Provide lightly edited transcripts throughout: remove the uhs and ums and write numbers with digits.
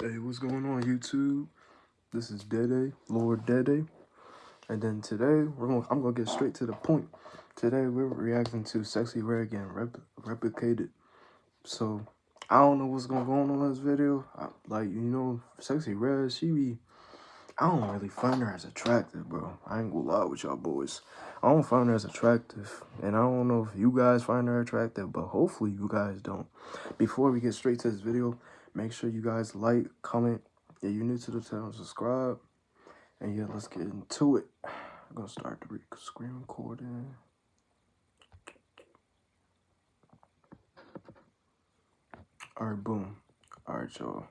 Hey, what's going on, YouTube? This is Dede, Lor.dai, and then today I'm gonna get straight to the point. Today we're reacting to Sexy Red getting replicated. So I don't know what's gonna go on in this video. Sexy Red, I don't really find her as attractive, bro. I ain't gonna lie with y'all boys. I don't find her as attractive, and I don't know if you guys find her attractive, but hopefully you guys don't. Before we get straight to this video, make sure you guys like, comment. If you're new to the channel, subscribe. And yeah, let's get into it. I'm gonna start the screen recording. Alright, boom. Alright, y'all.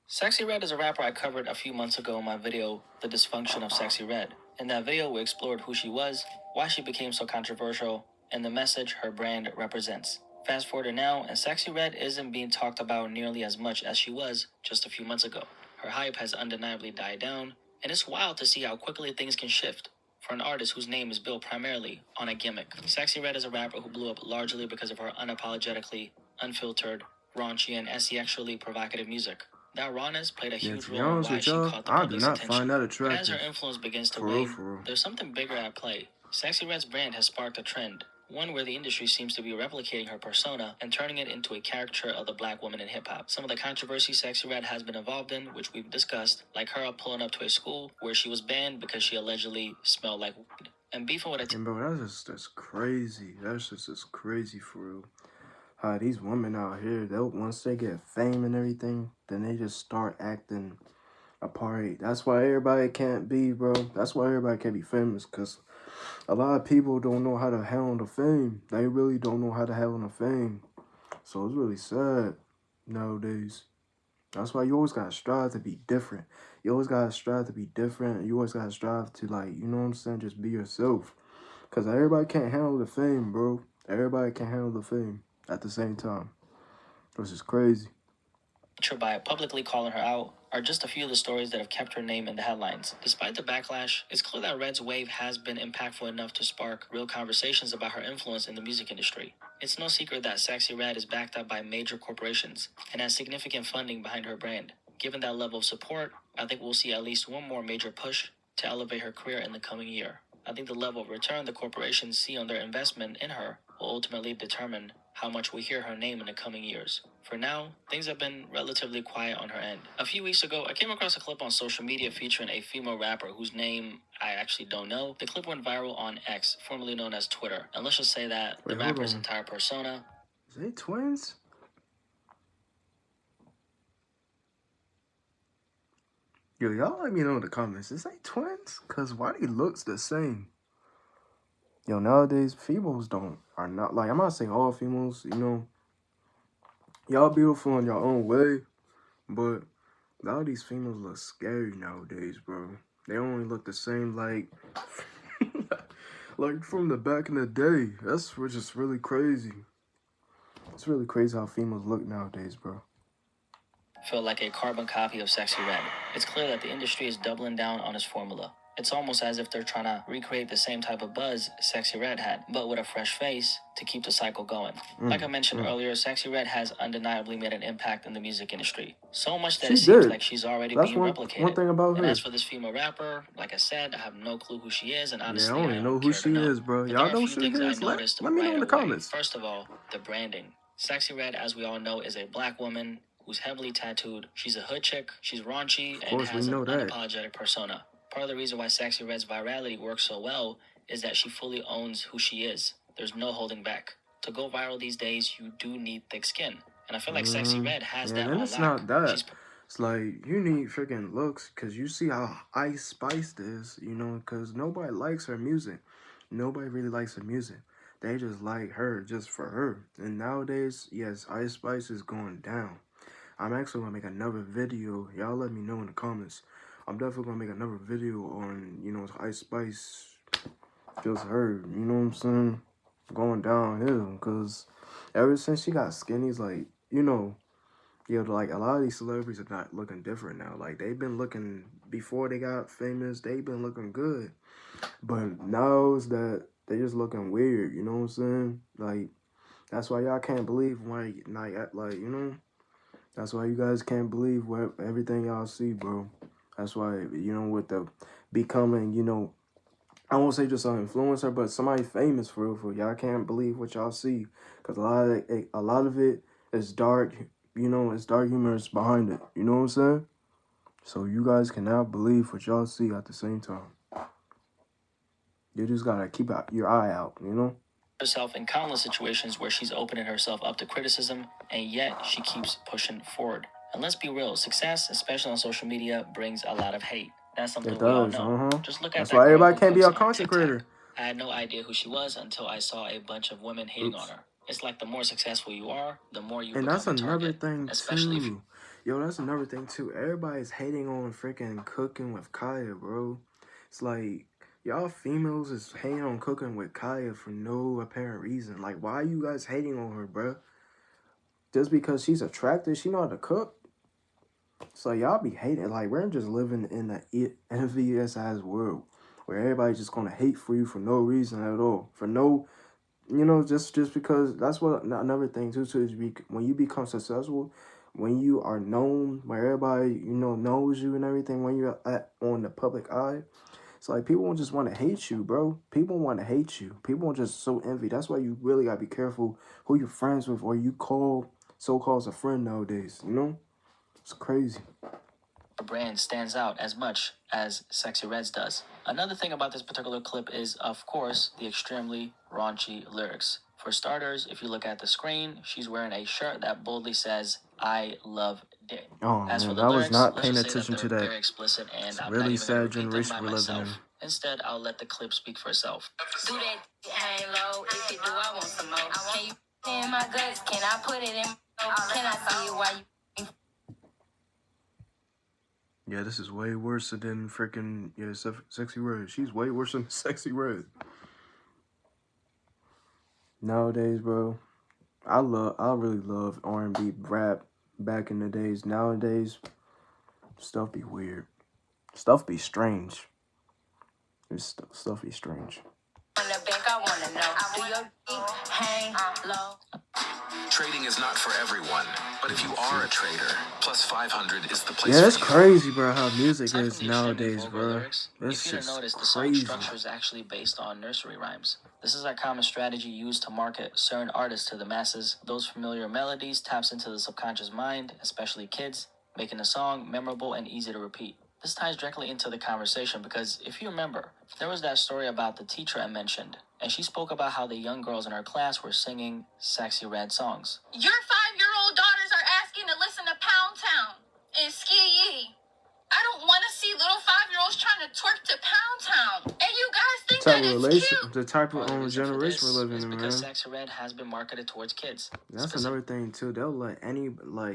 Sexy Red is a rapper I covered a few months ago in my video, The Dysfunction of Sexy Red. In that video, we explored who she was, why she became so controversial, and the message her brand represents. Fast forward to now, and Sexy Red isn't being talked about nearly as much as she was just a few months ago. Her hype has undeniably died down, and it's wild to see how quickly things can shift for an artist whose name is built primarily on a gimmick. Sexy Red is a rapper who blew up largely because of her unapologetically, unfiltered, raunchy, and sexually provocative music. That rawness played a huge role in why she caught the public's attention. But as her influence begins to wane, there's something bigger at play. Sexy Red's brand has sparked a trend, one where the industry seems to be replicating her persona and turning it into a caricature of the black woman in hip-hop. Some of the controversy Sexy Red has been involved in, which we've discussed, like her pulling up to a school where she was banned because she allegedly smelled like weed, and beefing with a bro, that's crazy. That's just crazy for real. How these women out here, once they get fame and everything, then they just start acting a part. That's why everybody can't be, bro. That's why everybody can't be famous, because a lot of people don't know how to handle the fame. They really don't know how to handle the fame. So it's really sad nowadays. That's why you always gotta strive to be different. You always gotta strive to be different. You always gotta strive to, like, you know what I'm saying, just be yourself. Because everybody can't handle the fame, bro. Everybody can't handle the fame at the same time. Which is crazy. By publicly calling her out are just a few of the stories that have kept her name in the headlines. Despite the backlash, it's clear that Red's wave has been impactful enough to spark real conversations about her influence in the music industry. It's no secret that Sexy Red is backed up by major corporations and has significant funding behind her brand. Given that level of support, I think we'll see at least one more major push to elevate her career in the coming year. I think the level of return the corporations see on their investment in her will ultimately determine how much we hear her name in the coming years. For now, things have been relatively quiet on her end. A few weeks ago, I came across a clip on social media featuring a female rapper whose name I actually don't know. The clip went viral on X, formerly known as Twitter. And let's just say that the rapper's entire persona... Is they twins? Yo, y'all let me know in the comments. Is they twins? Because why they looks the same? Yo, nowadays, females are not, like, I'm not saying all females, you know, y'all beautiful in your own way, but a lot of these females look scary nowadays, bro. They only look the same, like, like from the back in the day. That's just really crazy. It's really crazy how females look nowadays, bro. Feel like a carbon copy of Sexy Red. It's clear that the industry is doubling down on its formula. It's almost as if they're trying to recreate the same type of buzz Sexy Red had, but with a fresh face to keep the cycle going. Like I mentioned earlier, Sexy Red has undeniably made an impact in the music industry. So much that it seems like she's already being replicated. One thing about her. And as for this female rapper, like I said, I have no clue who she is, and honestly, I don't know who she is, bro. Y'all know who she is? Let me know in the comments. First of all, the branding. Sexy Red, as we all know, is a black woman who's heavily tattooed. She's a hood chick, she's raunchy, and has an unapologetic persona. Part of the reason why Sexy Red's virality works so well is that she fully owns who she is. There's no holding back. To go viral these days, you do need thick skin. And I feel like Sexy Red has that on lock. It's not that. It's like, you need freaking looks, because you see how Ice Spice is, you know, because nobody likes her music. Nobody really likes her music. They just like her just for her. And nowadays, yes, Ice Spice is going down. I'm actually going to make another video. Y'all let me know in the comments. I'm definitely going to make another video on, you know, Ice Spice, just her, you know what I'm saying, going downhill. Because ever since she got skinny, it's like, you know, yeah, like a lot of these celebrities are not looking different now. Like, they've been looking, before they got famous, they've been looking good. But now it's that they just looking weird, you know what I'm saying? Like, that's why y'all can't believe why, like, you know, That's why you guys can't believe what everything y'all see, bro. That's why, with the becoming, I won't say just an influencer, but somebody famous for real. Y'all can't believe what y'all see, cause a lot of it is dark. It's dark humor is behind it. You know what I'm saying? So you guys cannot believe what y'all see at the same time. You just gotta keep your eye out. Herself in countless situations where she's opening herself up to criticism, and yet she keeps pushing forward. And let's be real, success, especially on social media, brings a lot of hate. That's something It we all does. know. Just look at That's that why girl everybody who can't be cooks a on content TikTok. creator. I had no idea who she was until I saw a bunch of women hating on her. It's like the more successful you are, the more you And become that's a another target. thing Especially if too. Yo, that's another thing too. Everybody's hating on freaking cooking with Kaya, bro. It's like y'all females is hating on cooking with Kaya for no apparent reason. Like, why are you guys hating on her, bro? Just because she's attractive, she know how to cook. So y'all be hating. Like, we're just living in an envious ass world where everybody's just gonna hate for you for no reason at all. For no, just because that's what another thing too is when you become successful, when you are known, where everybody knows you and everything, when you're on the public eye, it's like people won't just want to hate you, bro. People want to hate you. People are just so envy. That's why you really gotta be careful who you're friends with or you call so-called a friend nowadays. It's crazy. brand stands out as much as Sexy Red's does. Another thing about this particular clip is, of course, the extremely raunchy lyrics. For starters, if you look at the screen, she's wearing a shirt that boldly says, "I love dick." Oh As for man, the I was lyrics, not let's paying just say that attention they're to that. very explicit, and It's a I'm not really even going to sad repeat them generation by we're living myself. in. Instead, I'll let the clip speak for itself. Do that hang low. If you do, I want some more. Can you in my guts? Can I put it in my mouth? Can I see it while you? Yeah, this is way worse than freaking Sexy Red. She's way worse than Sexy Red. Nowadays, bro, I really love R&B rap back in the days. Nowadays, stuff be weird. Stuff be strange. Stuff be strange. On the back, I wanna know. Do your dick hang low? Trading is not for everyone, but if you are a trader, plus 500 is the place Yeah, it's for you. crazy, bro, how music Aside is from the extremely nowadays, vulgar bro. lyrics, It's if you didn't just notice, the song crazy. structure is actually based on nursery rhymes. This is a common strategy used to market certain artists to the masses. Those familiar melodies taps into the subconscious mind, especially kids, making the song memorable and easy to repeat. This ties directly into the conversation because if you remember, there was that story about the teacher I mentioned, and she spoke about how the young girls in her class were singing Sexy Red songs. Your 5-year-old daughters are asking to listen to Pound Town and Ski Yee. I don't want to see little 5-year-olds trying to twerk to Pound Town. And you guys think that it's cute? The type Part of the of reason for generation we're this living is in, because man. Sexy Red has been marketed towards kids. That's another thing too. They'll let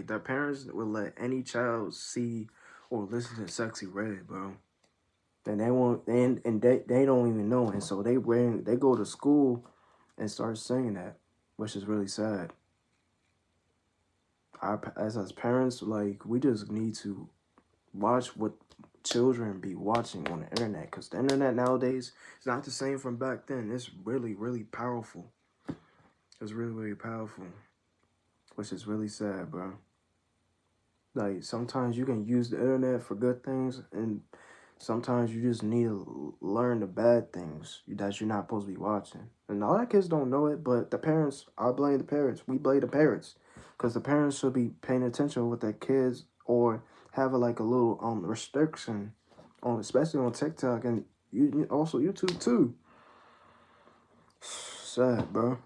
their parents will let any child see or listen to Sexy Red, bro. And they won't, and they don't even know, and so they go to school and start singing that, which is really sad. As parents, like we just need to watch what children be watching on the internet, because the internet nowadays is not the same from back then. It's really, really powerful. It's really, really powerful, which is really sad, bro. Like sometimes you can use the internet for good things, and sometimes you just need to learn the bad things that you're not supposed to be watching. And a lot of kids don't know it, but the parents, I blame the parents. We blame the parents, because the parents should be paying attention with their kids or have like a little restriction on, especially on TikTok and also YouTube too. Sad, bro.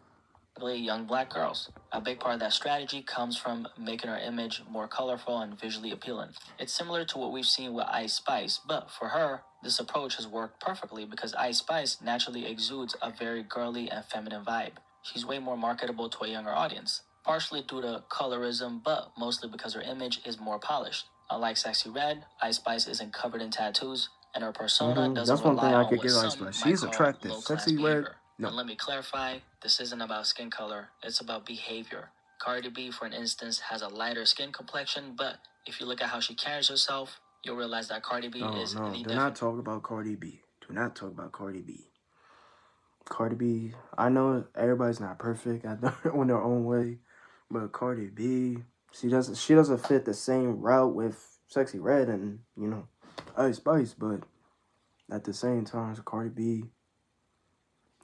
Young black girls. A big part of that strategy comes from making her image more colorful and visually appealing. It's similar to what we've seen with Ice Spice, but for her, this approach has worked perfectly because Ice Spice naturally exudes a very girly and feminine vibe. She's way more marketable to a younger audience, partially due to colorism, but mostly because her image is more polished. Unlike Sexy Red, Ice Spice isn't covered in tattoos, and her persona doesn't That's one rely thing I on could what give Ice some Spice. might She's call attractive. low-class Sexy Red, behavior. no. And let me clarify, this isn't about skin color, it's about behavior. Cardi B, for instance, has a lighter skin complexion, but if you look at how she carries herself, you'll realize that Cardi B is No, the do not talk about Cardi B. Do not talk about Cardi B. Cardi B, I know everybody's not perfect on their own way, but Cardi B, She doesn't fit the same route with Sexy Red and, you know, Ice Spice, but at the same time, Cardi B,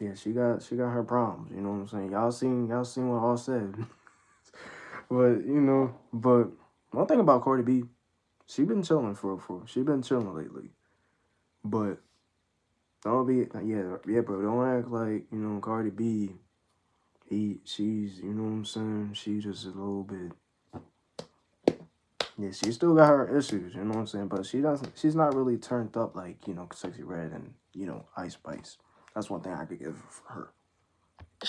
yeah, she got her problems. You know what I'm saying? Y'all seen what all said, but you know, but one thing about Cardi B, she been chilling she been chilling lately, but don't be bro. Don't act like, you know, Cardi B. She's, you know what I'm saying? She just a little bit. Yeah, she still got her issues, you know what I'm saying? But she's not really turned up like, you know, Sexy Red and, you know, Ice Spice. That's one thing I could give for her.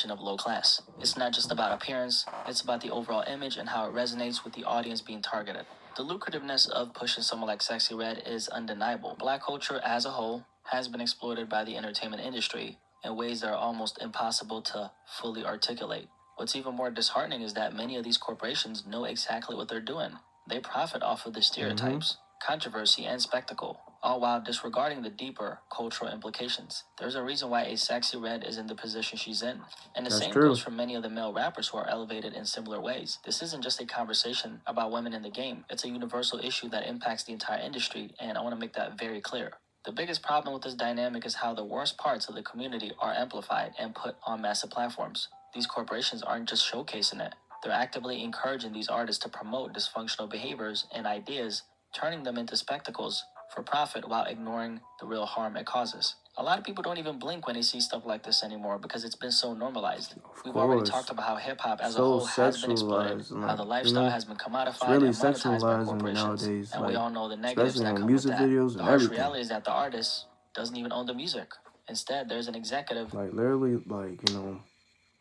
Of low class. It's not just about appearance, it's about the overall image and how it resonates with the audience being targeted. The lucrativeness of pushing someone like Sexy Red is undeniable. Black culture as a whole has been exploited by the entertainment industry in ways that are almost impossible to fully articulate. What's even more disheartening is that many of these corporations know exactly what they're doing. They profit off of the stereotypes, controversy, and spectacle, all while disregarding the deeper cultural implications. There's a reason why a Sexy Red is in the position she's in. And the same goes for many of the male rappers who are elevated in similar ways. This isn't just a conversation about women in the game. It's a universal issue that impacts the entire industry, and I want to make that very clear. The biggest problem with this dynamic is how the worst parts of the community are amplified and put on massive platforms. These corporations aren't just showcasing it. They're actively encouraging these artists to promote dysfunctional behaviors and ideas, turning them into spectacles for profit while ignoring the real harm it causes. A lot of people don't even blink when they see stuff like this anymore because it's been so normalized. We've already talked about how hip-hop as a whole has been exploited, how the lifestyle has been commodified and monetized by corporations, nowadays, and we all know the negatives that come with that. The harsh reality is that the artist doesn't even own the music. Instead, there's an executive. Like, literally, like, you know,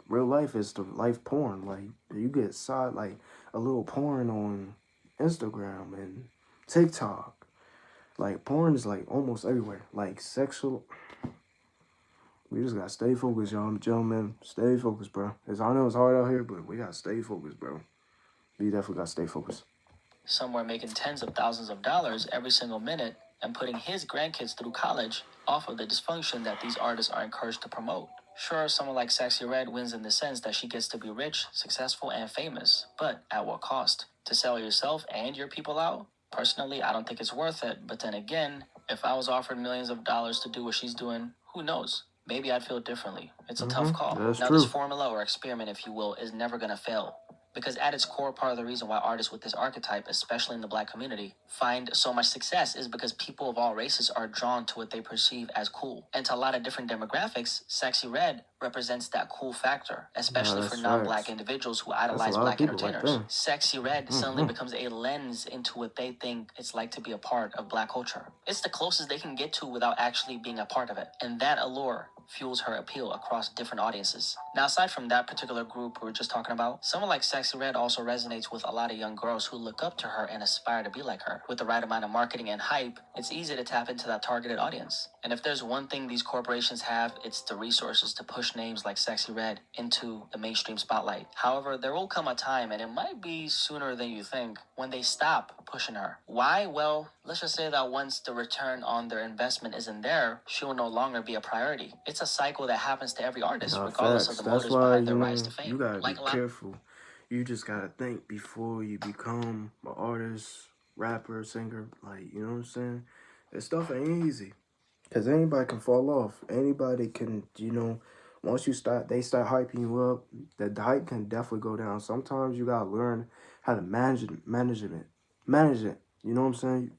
real life is the life porn. Like, you get like a little porn on Instagram and TikTok. Like, porn is like almost everywhere. Like, sexual. We just gotta stay focused, y'all, gentlemen. Stay focused, bro. I know it's hard out here, but we gotta stay focused, bro. We definitely gotta stay focused. Somewhere making tens of thousands of dollars every single minute and putting his grandkids through college off of the dysfunction that these artists are encouraged to promote. Sure, someone like Sexy Red wins in the sense that she gets to be rich, successful, and famous, but at what cost? To sell yourself and your people out? Personally, I don't think it's worth it, but then again, if I was offered millions of dollars to do what she's doing, who knows? Maybe I'd feel differently. It's a tough call. Now, this formula or experiment, if you will, is never gonna fail. Because at its core, part of the reason why artists with this archetype, especially in the Black community, find so much success is because people of all races are drawn to what they perceive as cool. And to a lot of different demographics, Sexy Red represents that cool factor, especially for non-Black individuals who idolize Black entertainers. Like Sexy Red suddenly becomes a lens into what they think it's like to be a part of Black culture. It's the closest they can get to without actually being a part of it. And that allure fuels her appeal across different audiences. Now, aside from that particular group we were just talking about, someone like Sexy Red also resonates with a lot of young girls who look up to her and aspire to be like her. With the right amount of marketing and hype, it's easy to tap into that targeted audience. And if there's one thing these corporations have, it's the resources to push names like Sexy Red into the mainstream spotlight. However, there will come a time, and it might be sooner than you think, when they stop pushing her. Why? Well, let's just say that once the return on their investment isn't there, she will no longer be a priority. It's a cycle that happens to every artist, regardless of the motives behind their rise to fame. You gotta be careful. You just gotta think before you become an artist, rapper, singer. Like, you know what I'm saying? This stuff ain't easy. Because anybody can fall off. Anybody can, you know, once they start hyping you up, the hype can definitely go down. Sometimes you gotta learn how to manage it. You know what I'm saying?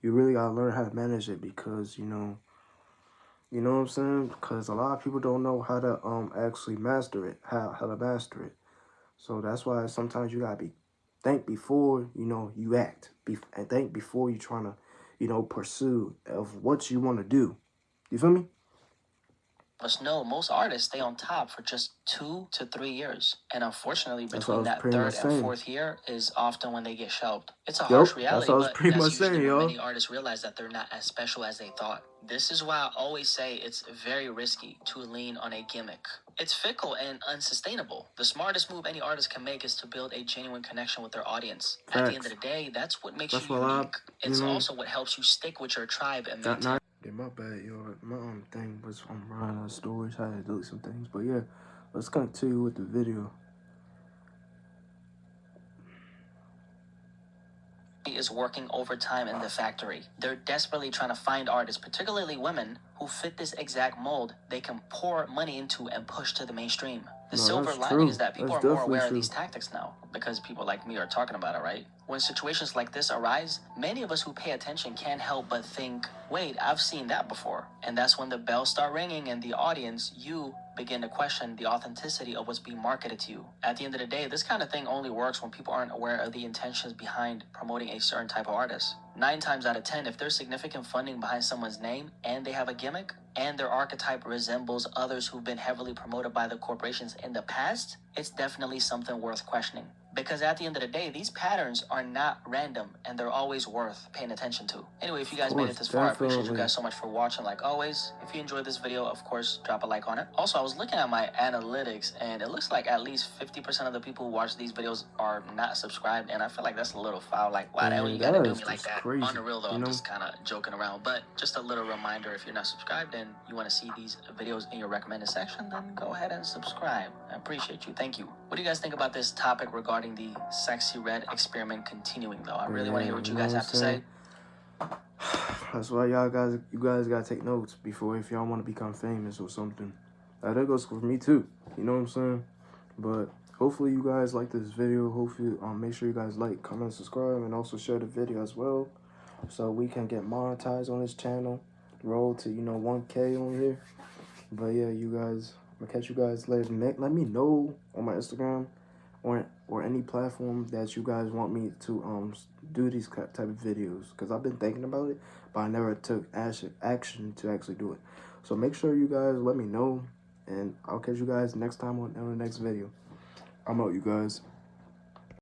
You really gotta learn how to manage it because, you know what I'm saying? Because a lot of people don't know how to actually master it, how to master it. So that's why sometimes you gotta think before, you know, you act. And think before you trying to, you know, pursue of what you want to do. You feel me? Us know most artists stay on top for just 2 to 3 years, and unfortunately between that third and fourth year is often when they get shelved. It's a harsh reality, but that's usually when many artists realize that they're not as special as they thought. This is why I always say it's very risky to lean on a gimmick. It's fickle and unsustainable. The smartest move any artist can make is to build a genuine connection with their audience. At the end of the day, that's what makes you unique. It's also what helps you stick with your tribe and maintain. Yeah, my bad, yo. My thing was running out of storage. I had to delete some things. But yeah, let's continue with the video. is working overtime in the factory. They're desperately trying to find artists, particularly women, who fit this exact mold they can pour money into and push to the mainstream. The silver lining is that people are more aware of these tactics now because people like me are talking about it, right? When situations like this arise, many of us who pay attention can't help but think, wait, I've seen that before. And that's when the bells start ringing and the audience, you, begin to question the authenticity of what's being marketed to you. At the end of the day, this kind of thing only works when people aren't aware of the intentions behind promoting a certain type of artist. 9 times out of 10, if there's significant funding behind someone's name and they have a gimmick and their archetype resembles others who've been heavily promoted by the corporations in the past, it's definitely something worth questioning. Because at the end of the day, these patterns are not random and they're always worth paying attention to. Anyway, if you guys made it this far, I appreciate you guys so much for watching. Like always, if you enjoyed this video, of course, drop a like on it. Also, I was looking at my analytics and it looks like at least 50% of the people who watch these videos are not subscribed. And I feel like that's a little foul. Like, why the hell you gotta do me like that? On the real though, I'm just kind of joking around. But just a little reminder, if you're not subscribed and you want to see these videos in your recommended section, then go ahead and subscribe. I appreciate you. Thank you. What do you guys think about this topic regarding the Sexy Red experiment continuing though? I really want to hear what you guys have to say. That's why you guys gotta take notes before, if y'all want to become famous or something. That goes for me too. You know what I'm saying? But hopefully you guys like this video. Hopefully make sure you guys like, comment, subscribe, and also share the video as well, so we can get monetized on this channel. Roll to 1K on here. But yeah, you guys, I'm gonna catch you guys later. Let me know on my Instagram or any platform that you guys want me to do these type of videos, because I've been thinking about it, but I never took action to actually do it. So make sure you guys let me know, and I'll catch you guys next time on the next video. I'm out, you guys.